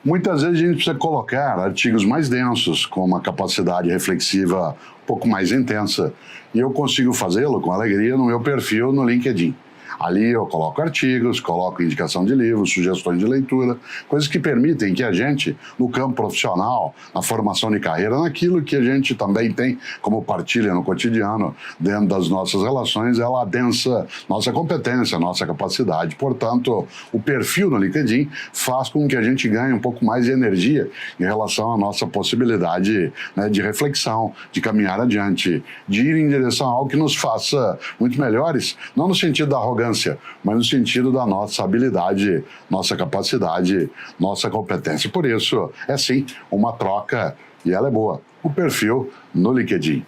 Muitas vezes a gente precisa colocar artigos mais densos, com uma capacidade reflexiva um pouco mais intensa. E eu consigo fazê-lo com alegria no meu perfil no LinkedIn. Ali eu coloco artigos, coloco indicação de livros, sugestões de leitura, coisas que permitem que a gente, no campo profissional, na formação de carreira, naquilo que a gente também tem como partilha no cotidiano, dentro das nossas relações, ela adensa nossa competência, nossa capacidade. Portanto, o perfil no LinkedIn faz com que a gente ganhe um pouco mais de energia em relação à nossa possibilidade, né, de reflexão, de caminhar adiante, de ir em direção a algo que nos faça muito melhores, não no sentido da arrogância, mas no sentido da nossa habilidade, nossa capacidade, nossa competência. Por isso, é sim uma troca, e ela é boa. O perfil no LinkedIn.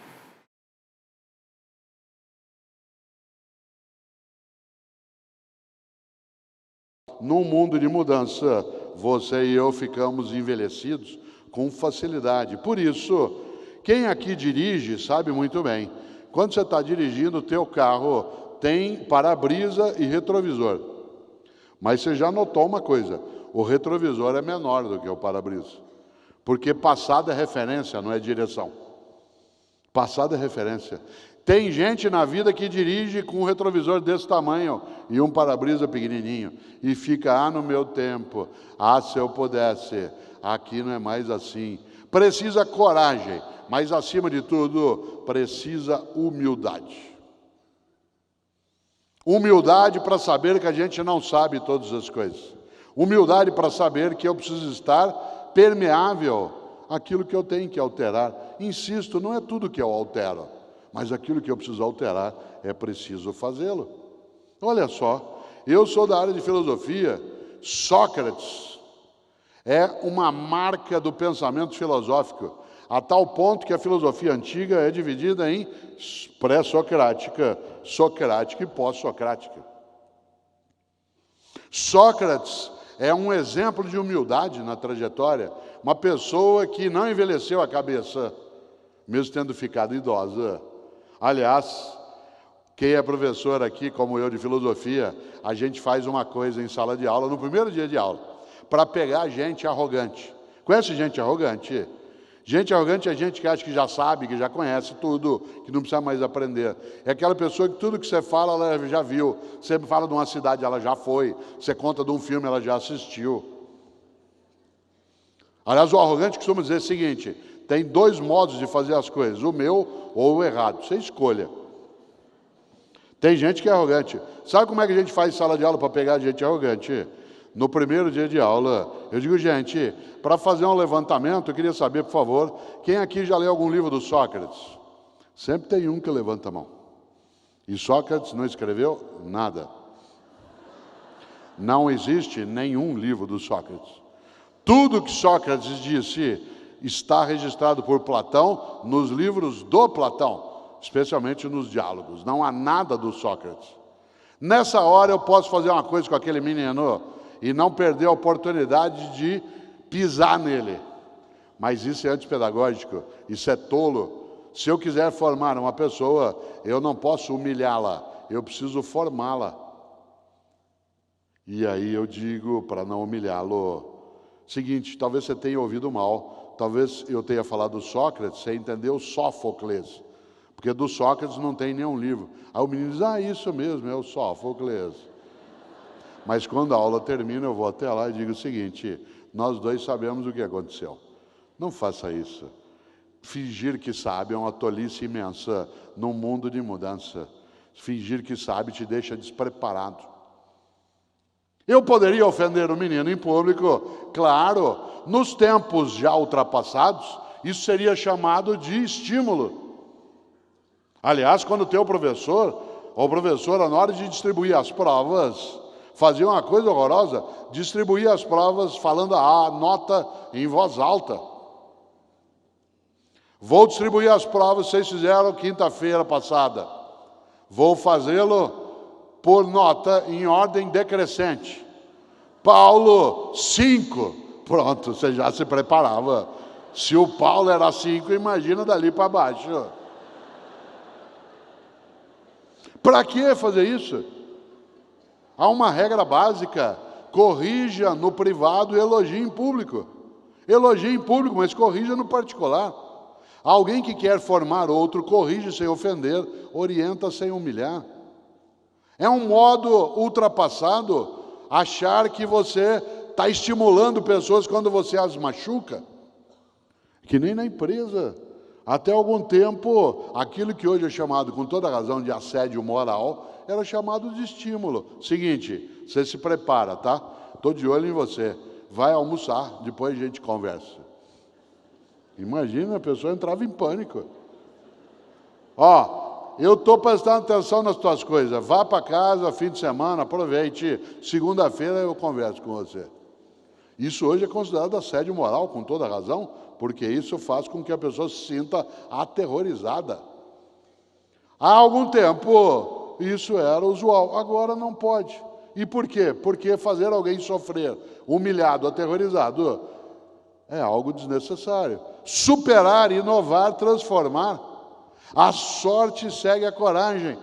Num mundo de mudança, você e eu ficamos envelhecidos com facilidade. Por isso, quem aqui dirige sabe muito bem. Quando você está dirigindo, o teu carro tem para-brisa e retrovisor. Mas você já notou uma coisa, o retrovisor é menor do que o para-brisa. Porque passado é referência, não é direção. Passado é referência. Tem gente na vida que dirige com um retrovisor desse tamanho e um para-brisa pequenininho. E fica, no meu tempo, se eu pudesse, aqui não é mais assim. Precisa coragem, mas acima de tudo, precisa humildade. Humildade para saber que a gente não sabe todas as coisas. Humildade para saber que eu preciso estar permeável àquilo que eu tenho que alterar. Insisto, não é tudo que eu altero, mas aquilo que eu preciso alterar é preciso fazê-lo. Olha só, eu sou da área de filosofia. Sócrates é uma marca do pensamento filosófico, a tal ponto que a filosofia antiga é dividida em pré-socrática, socrática e pós-socrática. Sócrates é um exemplo de humildade na trajetória, uma pessoa que não envelheceu a cabeça, mesmo tendo ficado idosa. Aliás, quem é professor aqui, como eu, de filosofia, a gente faz uma coisa em sala de aula, no primeiro dia de aula, para pegar gente arrogante. Conhece gente arrogante? Gente arrogante é gente que acha que já sabe, que já conhece tudo, que não precisa mais aprender. É aquela pessoa que tudo que você fala, ela já viu. Você fala de uma cidade, ela já foi. Você conta de um filme, ela já assistiu. Aliás, o arrogante costuma dizer o seguinte: tem dois modos de fazer as coisas, o meu ou o errado. Você escolha. Tem gente que é arrogante. Sabe como é que a gente faz sala de aula para pegar gente arrogante? No primeiro dia de aula, eu digo, gente, para fazer um levantamento, eu queria saber, por favor, quem aqui já leu algum livro do Sócrates? Sempre tem um que levanta a mão. E Sócrates não escreveu nada. Não existe nenhum livro do Sócrates. Tudo que Sócrates disse está registrado por Platão nos livros do Platão, especialmente nos diálogos. Não há nada do Sócrates. Nessa hora eu posso fazer uma coisa com aquele menino e não perder a oportunidade de pisar nele. Mas isso é antipedagógico, isso é tolo. Se eu quiser formar uma pessoa, eu não posso humilhá-la, eu preciso formá-la. E aí eu digo, para não humilhá-lo, seguinte, talvez você tenha ouvido mal, talvez eu tenha falado do Sócrates, você entendeu Sófocles, porque do Sócrates não tem nenhum livro. Aí o menino diz, isso mesmo, é o Sófocles. Mas quando a aula termina, eu vou até lá e digo o seguinte, nós dois sabemos o que aconteceu. Não faça isso. Fingir que sabe é uma tolice imensa num mundo de mudança. Fingir que sabe te deixa despreparado. Eu poderia ofender o menino em público? Claro, nos tempos já ultrapassados, isso seria chamado de estímulo. Aliás, quando o teu professor ou professora, na hora de distribuir as provas, fazia uma coisa horrorosa, distribuía as provas falando a nota em voz alta. Vou distribuir as provas, vocês fizeram quinta-feira passada. Vou fazê-lo por nota em ordem decrescente. Paulo, 5. Pronto, você já se preparava. Se o Paulo era 5, imagina dali para baixo. Para que fazer isso? Há uma regra básica. corrija no privado e elogie em público. Elogie em público, mas corrija no particular. Alguém que quer formar outro, corrige sem ofender, orienta sem humilhar. É um modo ultrapassado achar que você está estimulando pessoas quando você as machuca. Que nem na empresa. Até algum tempo, aquilo que hoje é chamado, com toda razão, de assédio moral, era chamado de estímulo. Seguinte, você se prepara, tá? Estou de olho em você. Vai almoçar, depois a gente conversa. Imagina, a pessoa entrava em pânico. Ó, eu estou prestando atenção nas tuas coisas. Vá para casa, fim de semana, aproveite. Segunda-feira eu converso com você. Isso hoje é considerado assédio moral, com toda razão, porque isso faz com que a pessoa se sinta aterrorizada. Há algum tempo, isso era usual. Agora não pode. E por quê? Porque fazer alguém sofrer, humilhado, aterrorizado, é algo desnecessário. Superar, inovar, transformar. A sorte segue a coragem.